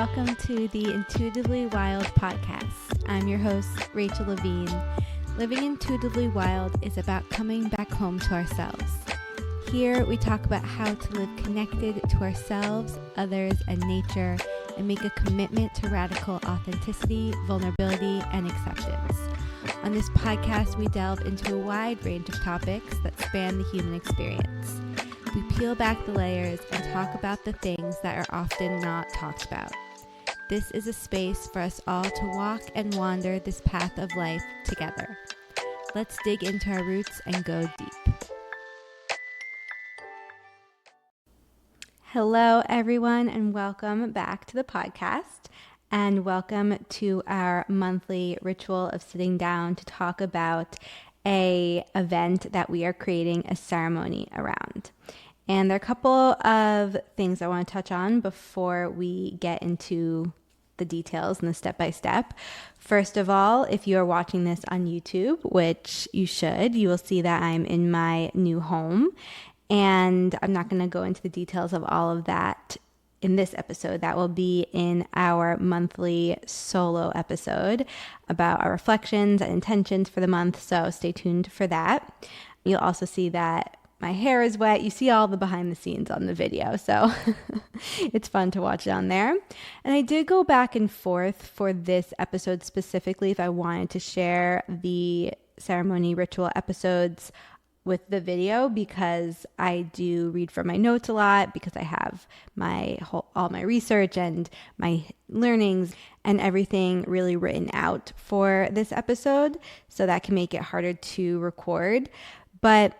welcome to the Intuitively Wild podcast. I'm your host, Rachel Levine. Living intuitively wild is about coming back home to ourselves. Here we talk about how to live connected to ourselves, others, and nature, and make a commitment to radical authenticity, vulnerability, and acceptance. On this podcast, we delve into a wide range of topics that span the human experience. We peel back the layers and talk about the things that are often not talked about. This is a space for us all to walk and wander this path of life together. Let's dig into our roots and go deep. Hello, everyone, and welcome back to the podcast. And welcome to our monthly ritual of sitting down to talk about an event that we are creating a ceremony around. And there are a couple of things I want to touch on before we get into the details and the step-by-step. First of all, if you are watching this on YouTube, which you should, you will see that I'm in my new home. And I'm not going to go into the details of all of that in this episode. That will be in our monthly solo episode about our reflections and intentions for the month. So stay tuned for that. You'll also see that my hair is wet. You see all the behind the scenes on the video. So it's fun to watch on there. And I did go back and forth for this episode specifically if I wanted to share the ceremony ritual episodes with the video, because I do read from my notes a lot, because I have all my research and my learnings and everything really written out for this episode. So that can make it harder to record. But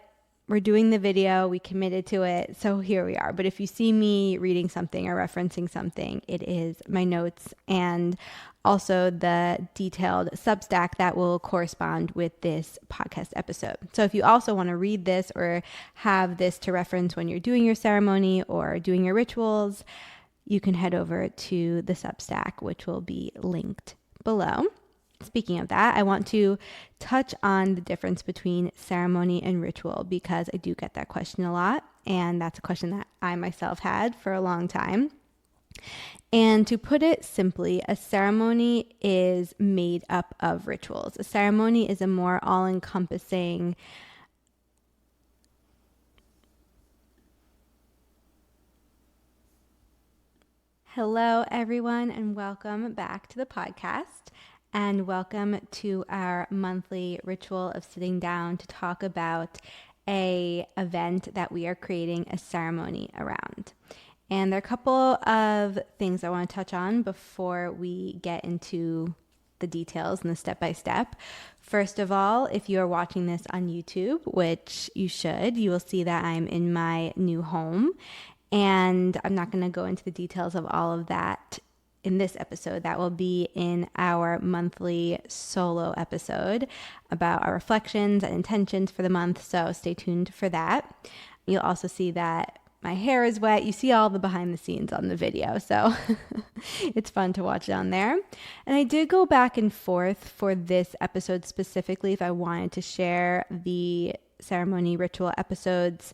we're doing the video, we committed to it, so here we are. But if you see me reading something or referencing something, it is my notes and also the detailed Substack that will correspond with this podcast episode. So if you also want to read this or have this to reference when you're doing your ceremony or doing your rituals, you can head over to the Substack, which will be linked below. Speaking of that, I want to touch on the difference between ceremony and ritual, because I do get that question a lot, and that's a question that I myself had for a long time. And to put it simply, a ceremony is made up of rituals. A ceremony is a more all-encompassing Hello, everyone, and welcome back to the podcast. And welcome to our monthly ritual of sitting down to talk about an event that we are creating a ceremony around. And there are a couple of things I want to touch on before we get into the details and the step-by-step. First of all, if you are watching this on YouTube, which you should, you will see that I'm in my new home. And I'm not going to go into the details of all of that in this episode. That will be in our monthly solo episode about our reflections and intentions for the month. So stay tuned for that. You'll also see that my hair is wet. You see all the behind the scenes on the video. So it's fun to watch on there. And I did go back and forth for this episode specifically if I wanted to share the ceremony ritual episodes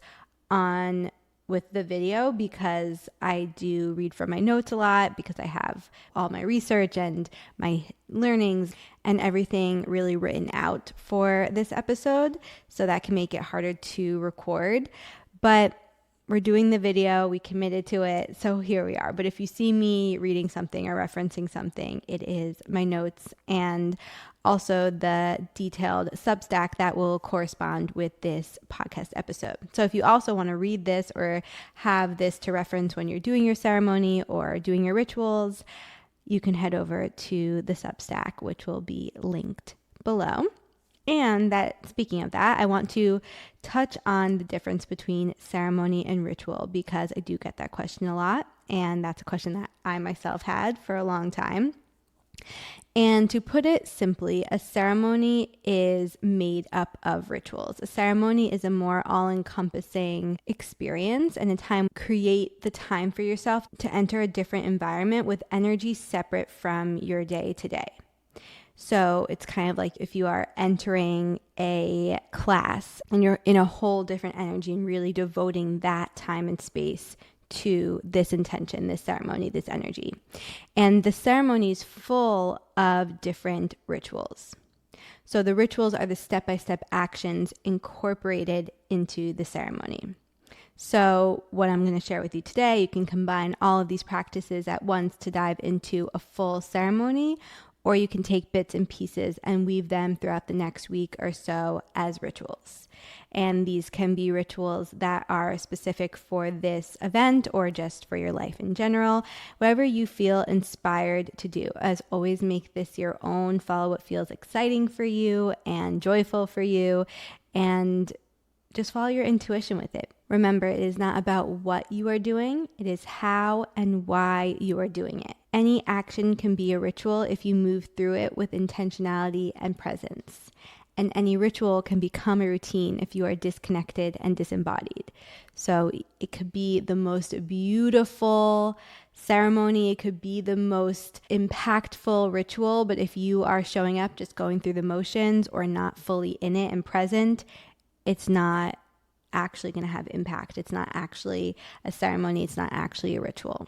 with the video, because I do read from my notes a lot, because I have all my research and my learnings and everything really written out for this episode. So that can make it harder to record. But we're doing the video, we committed to it, so here we are. But if you see me reading something or referencing something, it is my notes and also the detailed Substack that will correspond with this podcast episode. So if you also want to read this or have this to reference when you're doing your ceremony or doing your rituals, you can head over to the Substack, which will be linked below. And speaking of that, I want to touch on the difference between ceremony and ritual, because I do get that question a lot, and that's a question that I myself had for a long time. And to put it simply, a ceremony is made up of rituals. A ceremony is a more all-encompassing experience and a time. Create the time for yourself to enter a different environment with energy separate from your day to day. So it's kind of like if you are entering a class and you're in a whole different energy and really devoting that time and space to this intention, this ceremony, this energy. And the ceremony is full of different rituals. So the rituals are the step-by-step actions incorporated into the ceremony. So what I'm going to share with you today, you can combine all of these practices at once to dive into a full ceremony, or you can take bits and pieces and weave them throughout the next week or so as rituals. And these can be rituals that are specific for this event or just for your life in general, whatever you feel inspired to do. As always, make this your own. Follow what feels exciting for you and joyful for you, and just follow your intuition with it. Remember, it is not about what you are doing, it is how and why you are doing it. Any action can be a ritual if you move through it with intentionality and presence. And any ritual can become a routine if you are disconnected and disembodied. So it could be the most beautiful ceremony, it could be the most impactful ritual, but if you are showing up just going through the motions or not fully in it and present, it's not actually going to have impact. It's not actually a ceremony. It's not actually a ritual.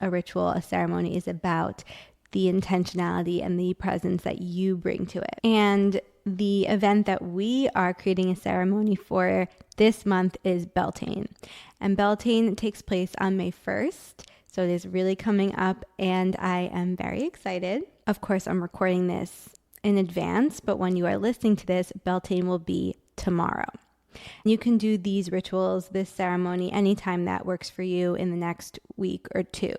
A ritual, a ceremony is about the intentionality and the presence that you bring to it. And the event that we are creating a ceremony for this month is Beltane. And Beltane takes place on May 1st. So it is really coming up and I am very excited. Of course, I'm recording this in advance, but when you are listening to this, Beltane will be tomorrow. You can do these rituals, this ceremony, anytime that works for you in the next week or two.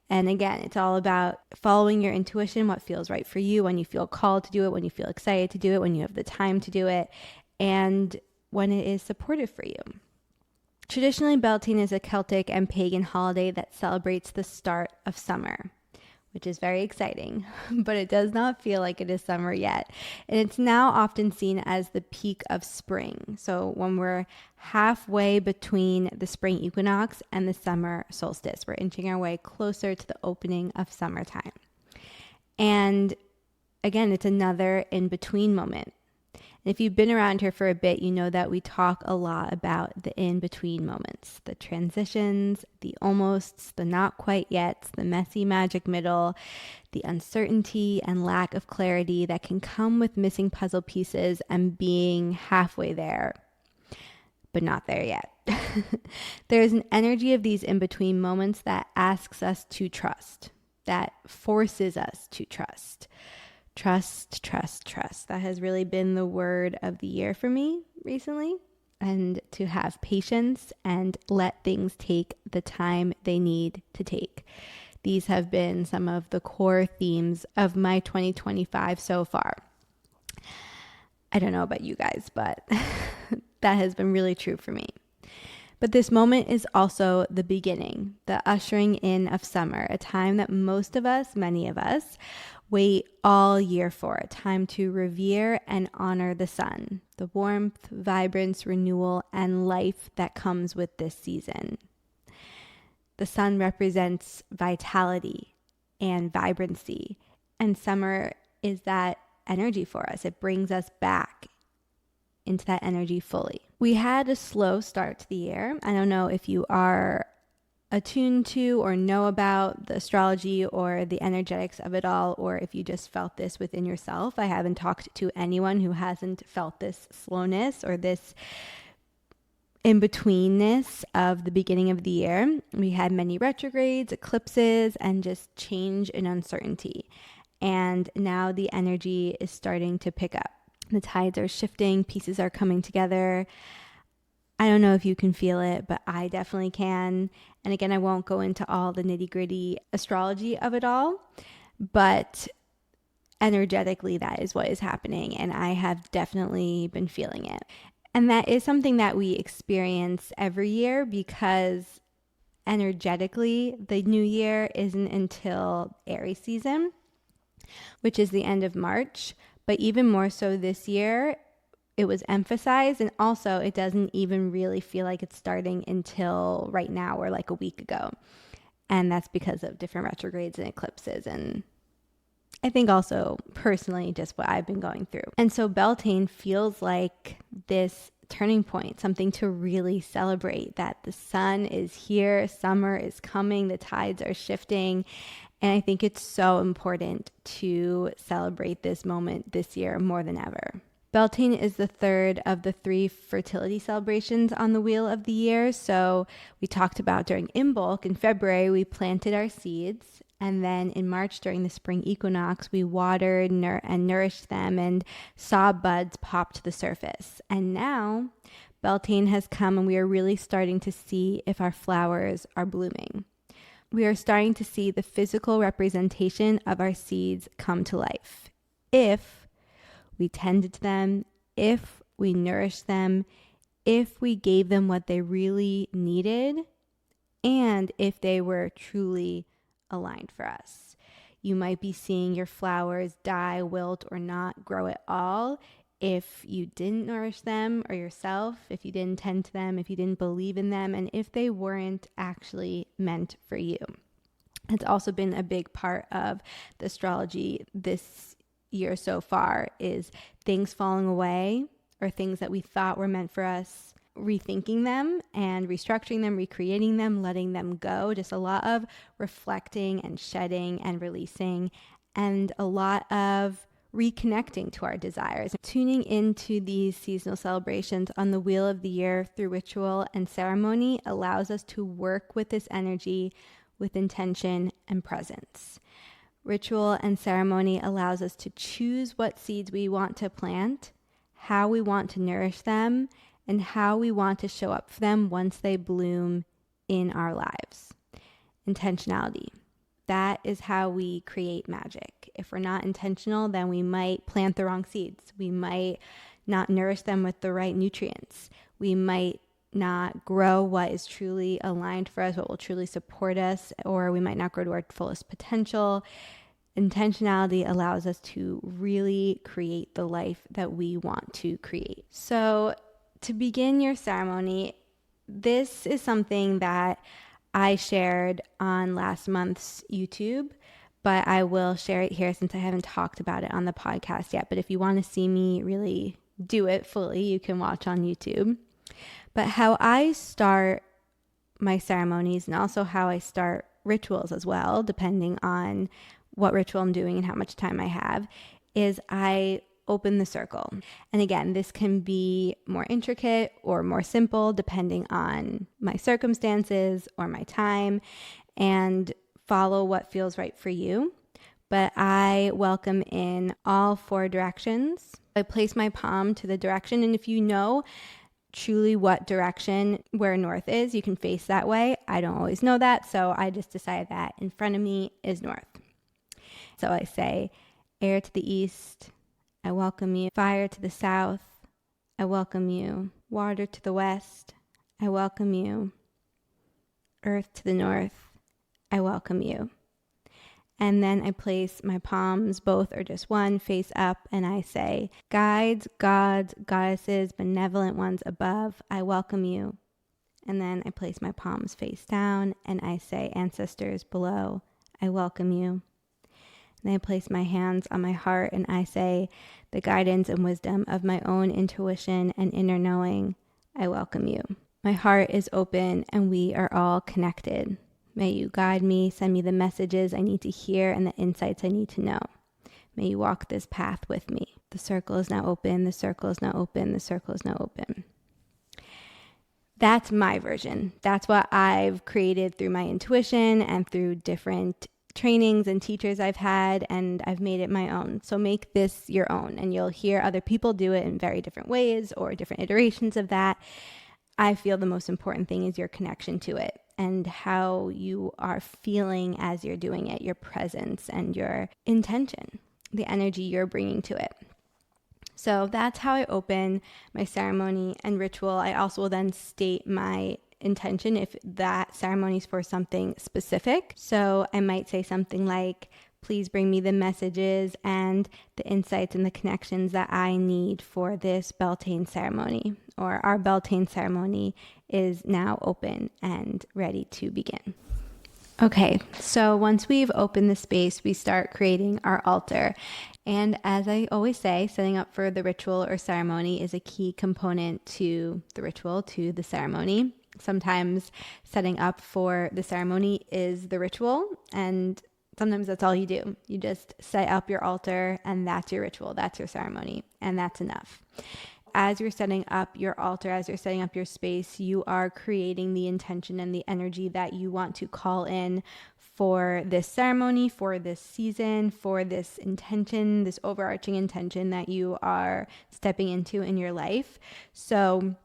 And again, it's all about following your intuition, what feels right for you, when you feel called to do it, when you feel excited to do it, when you have the time to do it, and when it is supportive for you. Traditionally, Beltane is a Celtic and pagan holiday that celebrates the start of summer, which is very exciting, but it does not feel like it is summer yet. And it's now often seen as the peak of spring. So when we're halfway between the spring equinox and the summer solstice, we're inching our way closer to the opening of summertime. And again, it's another in-between moment. And if you've been around here for a bit, you know that we talk a lot about the in-between moments, the transitions, the almosts, the not quite yet, the messy magic middle, the uncertainty and lack of clarity that can come with missing puzzle pieces and being halfway there, but not there yet. There is an energy of these in-between moments that asks us to trust, that forces us to trust. Trust, trust, trust. That has really been the word of the year for me recently. And to have patience and let things take the time they need to take. These have been some of the core themes of my 2025 so far. I don't know about you guys, but that has been really true for me. But this moment is also the beginning, the ushering in of summer, a time that most of us, many of us, wait all year for, a time to revere and honor the sun, the warmth, vibrance, renewal, and life that comes with this season. The sun represents vitality and vibrancy, and summer is that energy for us. It brings us back into that energy fully. We had a slow start to the year. I don't know if you are attuned to or know about the astrology or the energetics of it all, or if you just felt this within yourself. I haven't talked to anyone who hasn't felt this slowness or this in-betweenness of the beginning of the year. We had many retrogrades, eclipses, and just change and uncertainty. And now the energy is starting to pick up. The tides are shifting, pieces are coming together. I don't know if you can feel it, but I definitely can. And again, I won't go into all the nitty-gritty astrology of it all, but energetically, that is what is happening. And I have definitely been feeling it. And that is something that we experience every year because energetically, the new year isn't until Aries season, which is the end of March. But even more so this year, it was emphasized, and also it doesn't even really feel like it's starting until right now or like a week ago. And that's because of different retrogrades and eclipses, and I think also personally just what I've been going through. And so Beltane feels like this turning point, something to really celebrate, that the sun is here, summer is coming, the tides are shifting. And I think it's so important to celebrate this moment this year more than ever. Beltane is the third of the 3 fertility celebrations on the wheel of the year. So we talked about during Imbolc in February, we planted our seeds. And then in March during the spring equinox, we watered and nourished them and saw buds pop to the surface. And now Beltane has come and we are really starting to see if our flowers are blooming. We are starting to see the physical representation of our seeds come to life. If we tended to them, if we nourished them, if we gave them what they really needed, and if they were truly aligned for us. You might be seeing your flowers die, wilt, or not grow at all if you didn't nourish them or yourself, if you didn't tend to them, if you didn't believe in them, and if they weren't actually meant for you. It's also been a big part of the astrology this year so far is things falling away or things that we thought were meant for us, rethinking them and restructuring them, recreating them, letting them go. Just a lot of reflecting and shedding and releasing, and a lot of reconnecting to our desires. Tuning into these seasonal celebrations on the wheel of the year through ritual and ceremony allows us to work with this energy with intention and presence. Ritual and ceremony allows us to choose what seeds we want to plant, how we want to nourish them, and how we want to show up for them once they bloom in our lives. Intentionality. That is how we create magic. If we're not intentional, then we might plant the wrong seeds. We might not nourish them with the right nutrients. We might not grow what is truly aligned for us, what will truly support us, or we might not grow to our fullest potential. Intentionality allows us to really create the life that we want to create. So to begin your ceremony, this is something that I shared on last month's YouTube, but I will share it here since I haven't talked about it on the podcast yet. But if you want to see me really do it fully, you can watch on YouTube. But how I start my ceremonies and also how I start rituals as well, depending on what ritual I'm doing and how much time I have, is I open the circle. And again, this can be more intricate or more simple depending on my circumstances or my time, and follow what feels right for you. But I welcome in all 4 directions. I place my palm to the direction, and if you know truly what direction where north is, you can face that way. I don't always know that, so I just decided that in front of me is north. So I say, air to the east, I welcome you. Fire to the south, I welcome you. Water to the west, I welcome you. Earth to the north, I welcome you. And then I place my palms, both or just one, face up, and I say, guides, gods, goddesses, benevolent ones above, I welcome you. And then I place my palms face down, and I say, ancestors below, I welcome you. And I place my hands on my heart, and I say, the guidance and wisdom of my own intuition and inner knowing, I welcome you. My heart is open, and we are all connected. May you guide me, send me the messages I need to hear and the insights I need to know. May you walk this path with me. The circle is now open, the circle is now open, the circle is now open. That's my version. That's what I've created through my intuition and through different trainings and teachers I've had, and I've made it my own. So make this your own, and you'll hear other people do it in very different ways or different iterations of that. I feel the most important thing is your connection to it and how you are feeling as you're doing it, your presence and your intention, the energy you're bringing to it. So that's how I open my ceremony and ritual. I also will then state my intention if that ceremony is for something specific. So I might say something like, please bring me the messages and the insights and the connections that I need for this Beltane ceremony, or our Beltane ceremony is now open and ready to begin. Okay, so once we've opened the space, we start creating our altar. And as I always say, setting up for the ritual or ceremony is a key component to the ritual, to the ceremony. Sometimes setting up for the ceremony is the ritual, and sometimes that's all you do. You just set up your altar, and that's your ritual, that's your ceremony, and that's enough. As you're setting up your altar, as you're setting up your space, you are creating the intention and the energy that you want to call in for this ceremony, for this season, for this intention, this overarching intention that you are stepping into in your life. So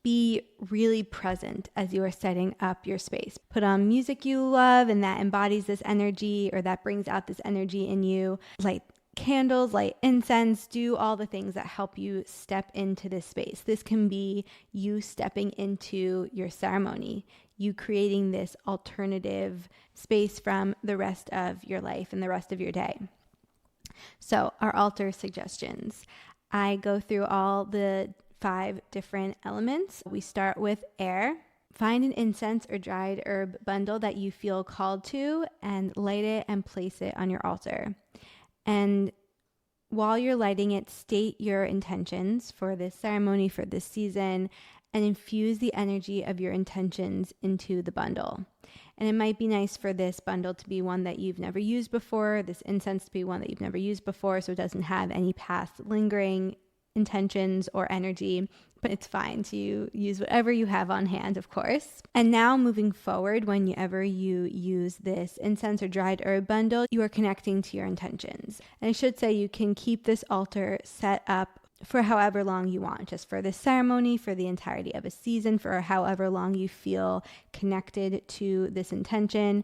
be really present as you are setting up your space. Put on music you love and that embodies this energy, or that brings out this energy in you. Light candles, light incense, do all the things that help you step into this space. This can be you stepping into your ceremony, you creating this alternative space from the rest of your life and the rest of your day. So our altar suggestions. I go through all the 5 different elements. We start with air. Find an incense or dried herb bundle that you feel called to and light it and place it on your altar. And while you're lighting it, state your intentions for this ceremony, for this season, and infuse the energy of your intentions into the bundle. And it might be nice for this bundle to be one that you've never used before, this incense to be one that you've never used before, so it doesn't have any past lingering intentions or energy, but it's fine to use whatever you have on hand, of course. And now moving forward, whenever you use this incense or dried herb bundle, you are connecting to your intentions. And I should say you can keep this altar set up for however long you want, just for this ceremony, for the entirety of a season, for however long you feel connected to this intention.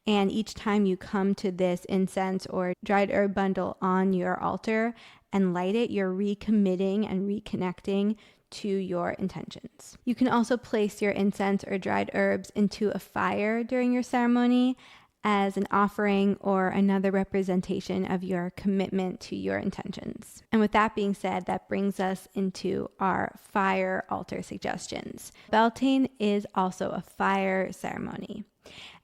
And each time you come to this incense or dried herb bundle on your altar and light it, you're recommitting and reconnecting to your intentions. You can also place your incense or dried herbs into a fire during your ceremony as an offering or another representation of your commitment to your intentions. And with that being said, that brings us into our fire altar suggestions. Beltane is also a fire ceremony,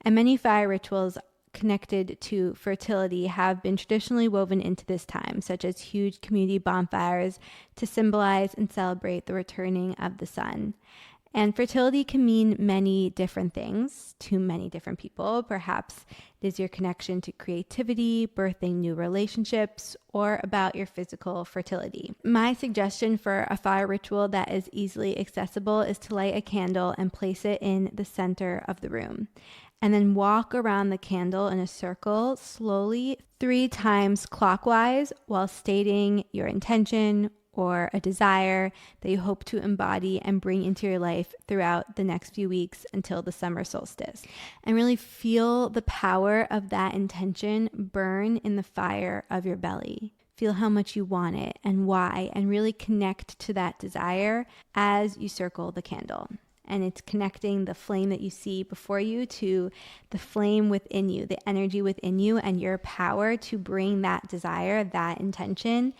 and many fire rituals connected to fertility have been traditionally woven into this time, such as huge community bonfires to symbolize and celebrate the returning of the sun. And fertility can mean many different things to many different people. Perhaps it is your connection to creativity, birthing new relationships, or about your physical fertility. My suggestion for a fire ritual that is easily accessible is to light a candle and place it in the center of the room. And then walk around the candle in a circle slowly 3 times clockwise while stating your intention or a desire that you hope to embody and bring into your life throughout the next few weeks until the summer solstice. And really feel the power of that intention burn in the fire of your belly. Feel how much you want it and why, and really connect to that desire as you circle the candle. And it's connecting the flame that you see before you to the flame within you, the energy within you, and your power to bring that desire, that intention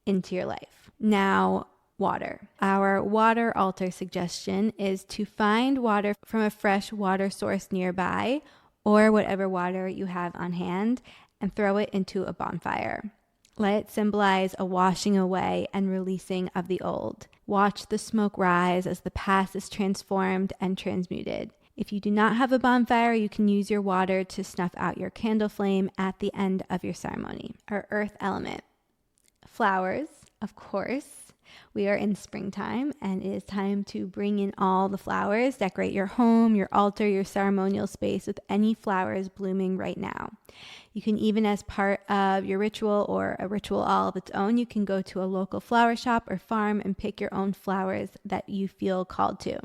into your life. Now, water. Our water altar suggestion is to find water from a fresh water source nearby or whatever water you have on hand and throw it into a bonfire. Let it symbolize a washing away and releasing of the old. Watch the smoke rise as the past is transformed and transmuted. If you do not have a bonfire, you can use your water to snuff out your candle flame at the end of your ceremony. Our earth element. Flowers, of course. We are in springtime and it is time to bring in all the flowers. Decorate your home, your altar, your ceremonial space with any flowers blooming right now. You can even, as part of your ritual or a ritual all of its own, you can go to a local flower shop or farm and pick your own flowers that you feel called to.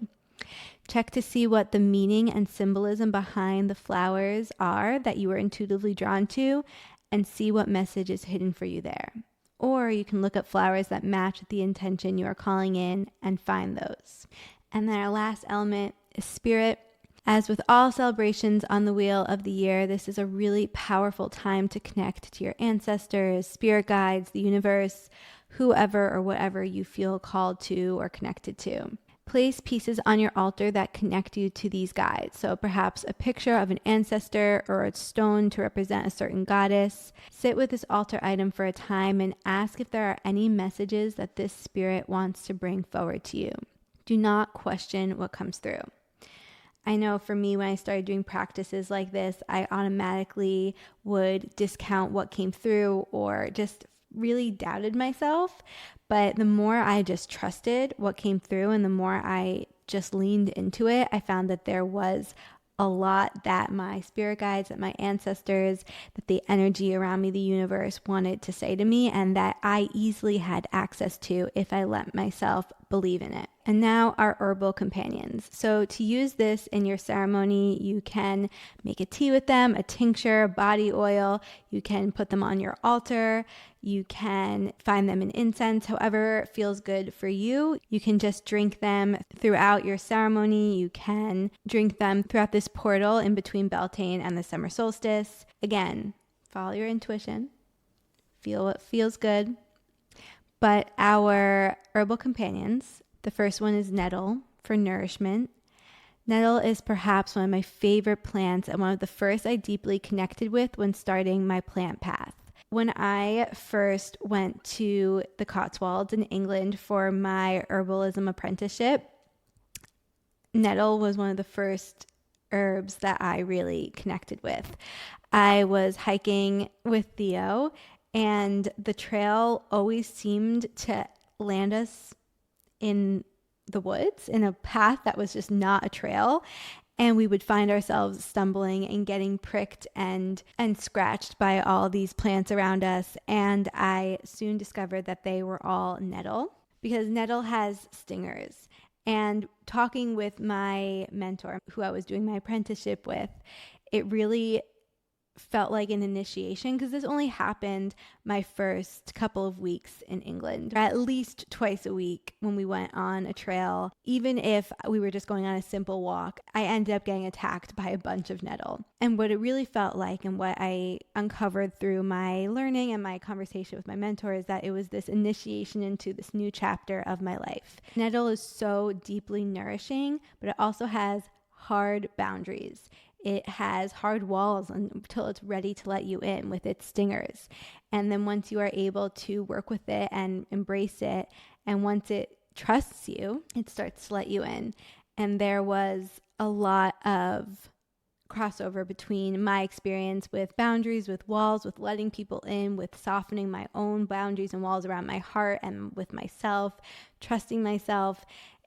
Check to see what the meaning and symbolism behind the flowers are that you are intuitively drawn to and see what message is hidden for you there. Or you can look up flowers that match the intention you are calling in and find those. And then our last element is spirit. As with all celebrations on the wheel of the year, this is a really powerful time to connect to your ancestors, spirit guides, the universe, whoever or whatever you feel called to or connected to. Place pieces on your altar that connect you to these guides. So perhaps a picture of an ancestor or a stone to represent a certain goddess. Sit with this altar item for a time and ask if there are any messages that this spirit wants to bring forward to you. Do not question what comes through. I know for me, when I started doing practices like this, I automatically would discount what came through or just really doubted myself. But the more I just trusted what came through and the more I just leaned into it, I found that there was a lot that my spirit guides, that my ancestors, that the energy around me, the universe wanted to say to me, and that I easily had access to if I let myself believe in it. And now our herbal companions. So to use this in your ceremony, you can make a tea with them, a tincture, body oil. You can put them on your altar. You can find them in incense, however feels good for you. You can just drink them throughout your ceremony. You can drink them throughout this portal in between Beltane and the summer solstice. Again, follow your intuition. Feel what feels good. But our herbal companions, the first one is nettle for nourishment. Nettle is perhaps one of my favorite plants and one of the first I deeply connected with when starting my plant path. When I first went to the Cotswolds in England for my herbalism apprenticeship, nettle was one of the first herbs that I really connected with. I was hiking with Theo, and the trail always seemed to land us in the woods, in a path that was just not a trail. And we would find ourselves stumbling and getting pricked and scratched by all these plants around us. And I soon discovered that they were all nettle, because nettle has stingers. And talking with my mentor, who I was doing my apprenticeship with, it really felt like an initiation, because this only happened my first couple of weeks in England. At least twice a week when we went on a trail, even if we were just going on a simple walk, I ended up getting attacked by a bunch of nettle. And what it really felt like, and what I uncovered through my learning and my conversation with my mentor, is that it was this initiation into this new chapter of my life. Nettle is so deeply nourishing, but it also has hard boundaries. It has hard walls until it's ready to let you in with its stingers. And then once you are able to work with it and embrace it, and once it trusts you, it starts to let you in. And there was a lot of crossover between my experience with boundaries, with walls, with letting people in, with softening my own boundaries and walls around my heart and with myself, trusting myself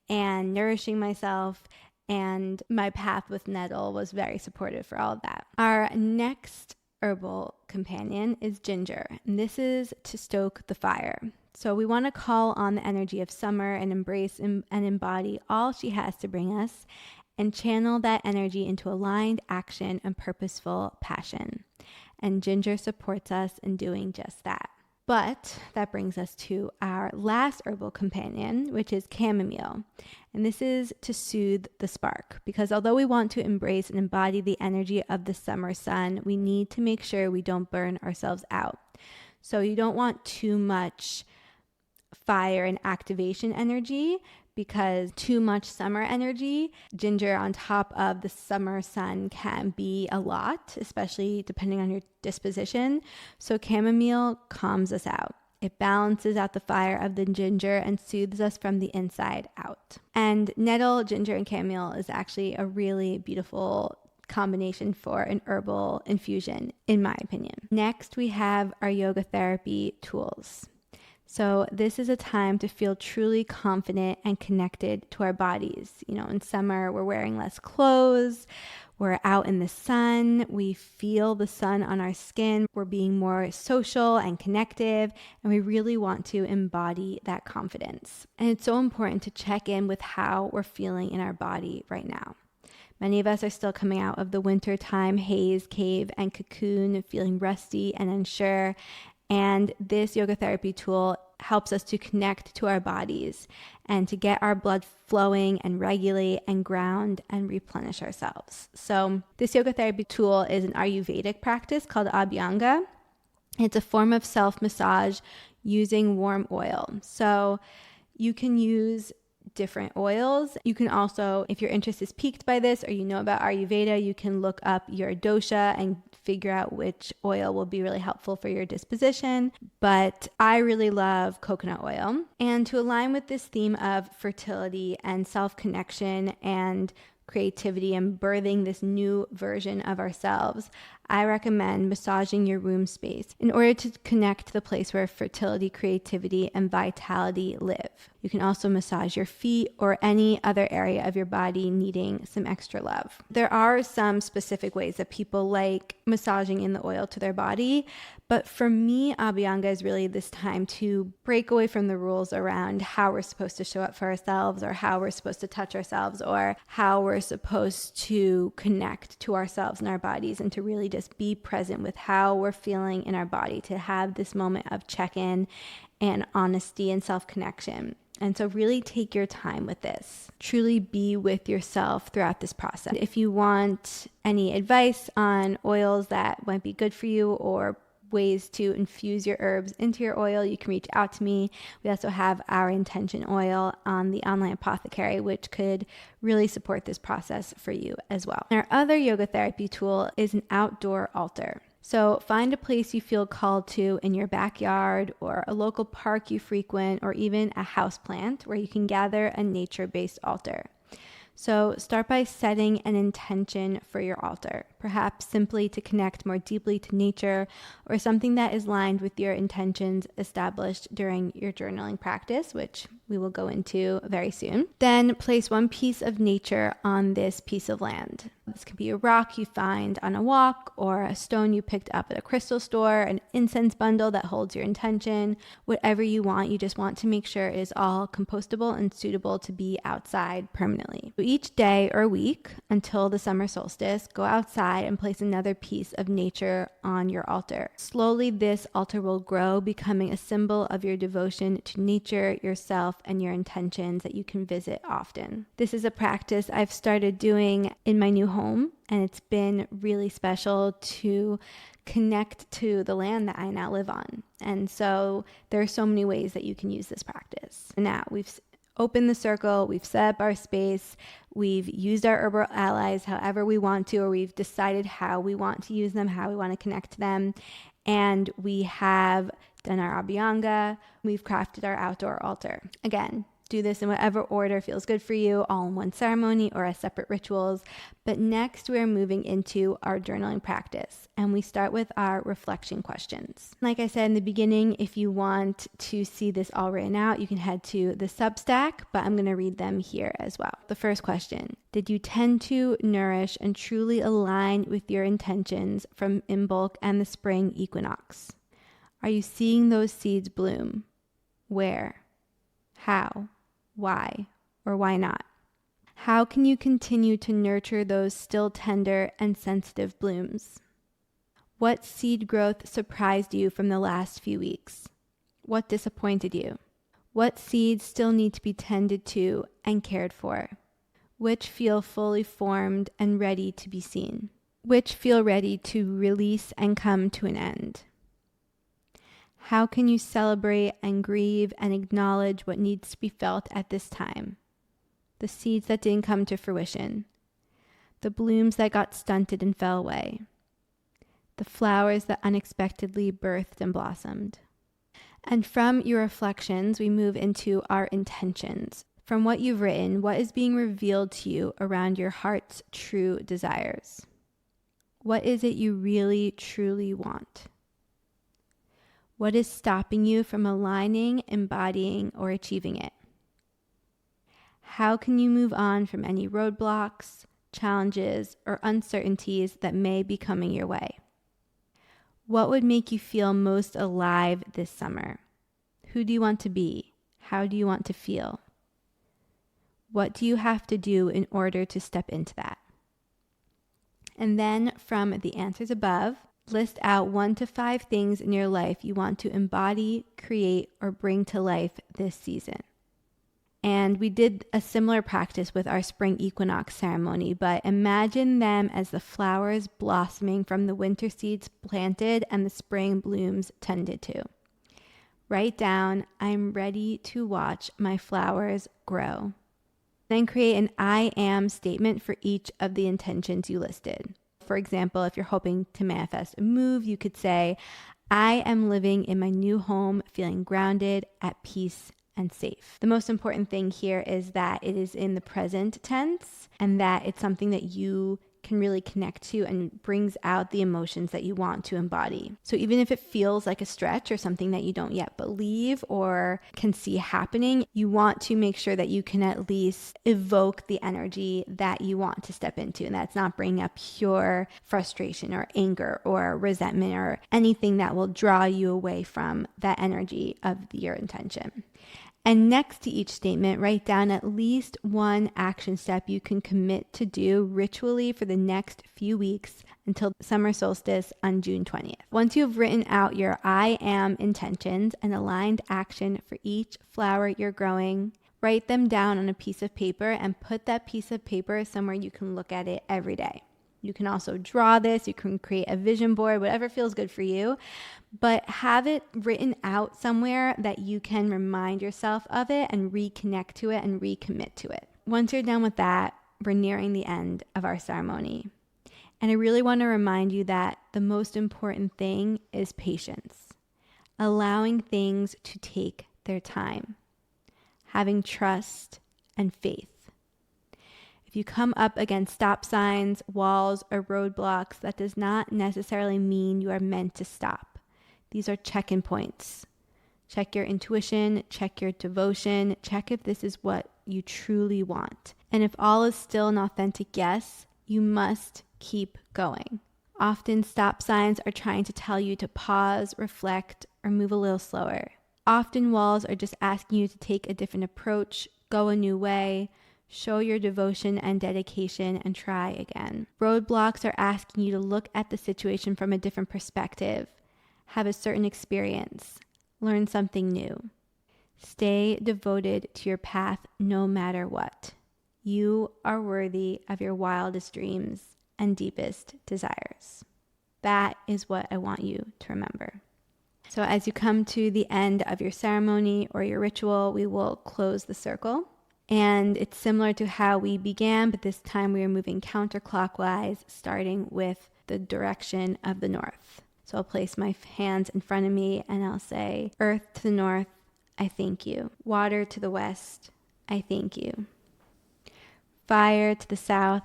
and nourishing myself. And my path with nettle was very supportive for all of that. Our next herbal companion is ginger, and this is to stoke the fire. So we want to call on the energy of summer and embrace and embody all she has to bring us, and channel that energy into aligned action and purposeful passion. And ginger supports us in doing just that. But that brings us to our last herbal companion, which is chamomile. And this is to soothe the spark, because although we want to embrace and embody the energy of the summer sun, we need to make sure we don't burn ourselves out. So you don't want too much fire and activation energy, because too much summer energy, ginger on top of the summer sun, can be a lot, especially depending on your disposition. So chamomile calms us out. It balances out the fire of the ginger and soothes us from the inside out. And nettle, ginger, and chamomile is actually a really beautiful combination for an herbal infusion, in my opinion. Next, we have our yoga therapy tools. So this is a time to feel truly confident and connected to our bodies. You know, in summer, we're wearing less clothes. We're out in the sun. We feel the sun on our skin. We're being more social and connective, and we really want to embody that confidence. And it's so important to check in with how we're feeling in our body right now. Many of us are still coming out of the wintertime haze, cave, and cocoon, feeling rusty and unsure. And this yoga therapy tool helps us to connect to our bodies and to get our blood flowing and regulate and ground and replenish ourselves. So this yoga therapy tool is an Ayurvedic practice called Abhyanga. It's a form of self-massage using warm oil. So you can use different oils. You can also, if your interest is piqued by this or you know about Ayurveda, you can look up your dosha and figure out which oil will be really helpful for your disposition. But I really love coconut oil. And to align with this theme of fertility and self-connection and creativity and birthing this new version of ourselves, I recommend massaging your womb space in order to connect to the place where fertility, creativity, and vitality live. You can also massage your feet or any other area of your body needing some extra love. There are some specific ways that people like massaging in the oil to their body, but for me, Abhyanga is really this time to break away from the rules around how we're supposed to show up for ourselves or how we're supposed to touch ourselves or how we're supposed to connect to ourselves and our bodies, and to really just be present with how we're feeling in our body, to have this moment of check-in and honesty and self-connection. And so really take your time with this. Truly be with yourself throughout this process. If you want any advice on oils that might be good for you or ways to infuse your herbs into your oil, you can reach out to me. We also have our intention oil on the online apothecary, which could really support this process for you as well. Our other yoga therapy tool is an outdoor altar. So find a place you feel called to in your backyard or a local park you frequent, or even a houseplant where you can gather a nature-based altar. So start by setting an intention for your altar, perhaps simply to connect more deeply to nature or something that is aligned with your intentions established during your journaling practice, which we will go into very soon. Then place one piece of nature on this piece of land. This could be a rock you find on a walk, or a stone you picked up at a crystal store, an incense bundle that holds your intention, whatever you want. You just want to make sure it is all compostable and suitable to be outside permanently. So each day or week until the summer solstice, go outside and place another piece of nature on your altar. Slowly, this altar will grow, becoming a symbol of your devotion to nature, yourself, and your intentions that you can visit often. This is a practice I've started doing in my new home, and it's been really special to connect to the land that I now live on. And so there are so many ways that you can use this practice. Now we've opened the circle, we've set up our space, we've used our herbal allies however we want to, or we've decided how we want to use them, how we want to connect to them, and we have done our abhyanga, we've crafted our outdoor altar. Again, do this in whatever order feels good for you, all in one ceremony or as separate rituals. But next, we're moving into our journaling practice, and we start with our reflection questions. Like I said in the beginning, if you want to see this all written out, you can head to the Substack, but I'm going to read them here as well. The first question: did you tend to nourish and truly align with your intentions from Imbolc and the spring equinox? Are you seeing those seeds bloom? Where? How? Why or why not? How can you continue to nurture those still tender and sensitive blooms? What seed growth surprised you from the last few weeks? What disappointed you? What seeds still need to be tended to and cared for? Which feel fully formed and ready to be seen? Which feel ready to release and come to an end? How can you celebrate and grieve and acknowledge what needs to be felt at this time? The seeds that didn't come to fruition, the blooms that got stunted and fell away, the flowers that unexpectedly birthed and blossomed. And from your reflections, we move into our intentions. From what you've written, what is being revealed to you around your heart's true desires? What is it you really, truly want? What is stopping you from aligning, embodying, or achieving it? How can you move on from any roadblocks, challenges, or uncertainties that may be coming your way? What would make you feel most alive this summer? Who do you want to be? How do you want to feel? What do you have to do in order to step into that? And then from the answers above, list out 1 to 5 things in your life you want to embody, create, or bring to life this season. And we did a similar practice with our spring equinox ceremony, but imagine them as the flowers blossoming from the winter seeds planted and the spring blooms tended to. Write down, I'm ready to watch my flowers grow. Then create an I am statement for each of the intentions you listed. For example, if you're hoping to manifest a move, you could say, I am living in my new home, feeling grounded, at peace, and safe. The most important thing here is that it is in the present tense and that it's something that you can really connect to and brings out the emotions that you want to embody. So even if it feels like a stretch or something that you don't yet believe or can see happening, you want to make sure that you can at least evoke the energy that you want to step into. And that's not bringing up pure frustration or anger or resentment or anything that will draw you away from that energy of your intention. And next to each statement, write down at least one action step you can commit to do ritually for the next few weeks until summer solstice on June 20th. Once you've written out your I am intentions and aligned action for each flower you're growing, write them down on a piece of paper and put that piece of paper somewhere you can look at it every day. You can also draw this, you can create a vision board, whatever feels good for you, but have it written out somewhere that you can remind yourself of it and reconnect to it and recommit to it. Once you're done with that, we're nearing the end of our ceremony. And I really want to remind you that the most important thing is patience, allowing things to take their time, having trust and faith. If you come up against stop signs, walls, or roadblocks, that does not necessarily mean you are meant to stop. These are check-in points. Check your intuition, check your devotion, check if this is what you truly want. And if all is still an authentic yes, you must keep going. Often stop signs are trying to tell you to pause, reflect, or move a little slower. Often walls are just asking you to take a different approach, go a new way, show your devotion and dedication, and try again. Roadblocks are asking you to look at the situation from a different perspective, have a certain experience, learn something new. Stay devoted to your path no matter what. You are worthy of your wildest dreams and deepest desires. That is what I want you to remember. So as you come to the end of your ceremony or your ritual, we will close the circle. And it's similar to how we began, but this time we are moving counterclockwise, starting with the direction of the north. So I'll place my hands in front of me and I'll say, Earth to the north, I thank you. Water to the west, I thank you. Fire to the south,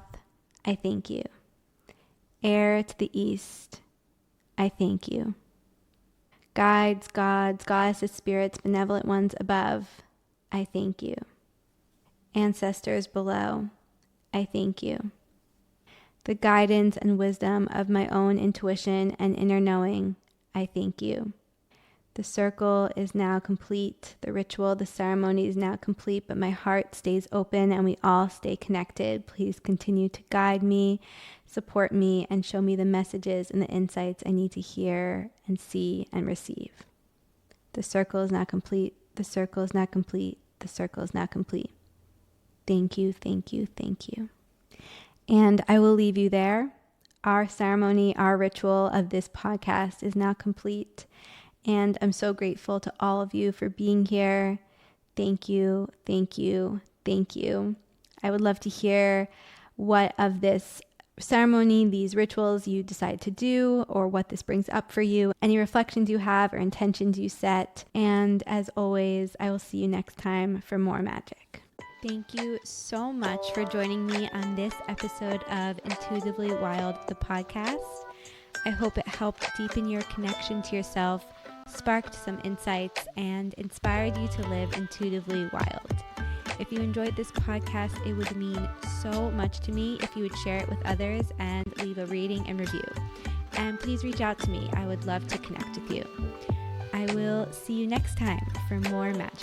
I thank you. Air to the east, I thank you. Guides, gods, goddesses, spirits, benevolent ones above, I thank you. Ancestors below, I thank you. The guidance and wisdom of my own intuition and inner knowing, I thank you. The circle is now complete. The ritual, the ceremony is now complete, but my heart stays open and we all stay connected. Please continue to guide me, support me, and show me the messages and the insights I need to hear and see and receive. The circle is now complete. The circle is now complete. The circle is now complete. Thank you, thank you, thank you. And I will leave you there. Our ceremony, our ritual of this podcast is now complete. And I'm so grateful to all of you for being here. Thank you, thank you, thank you. I would love to hear what of this ceremony, these rituals you decide to do, or what this brings up for you, any reflections you have or intentions you set. And as always, I will see you next time for more magic. Thank you so much for joining me on this episode of Intuitively Wild, the podcast. I hope it helped deepen your connection to yourself, sparked some insights, and inspired you to live intuitively wild. If you enjoyed this podcast, it would mean so much to me if you would share it with others and leave a rating and review. And please reach out to me. I would love to connect with you. I will see you next time for more magic.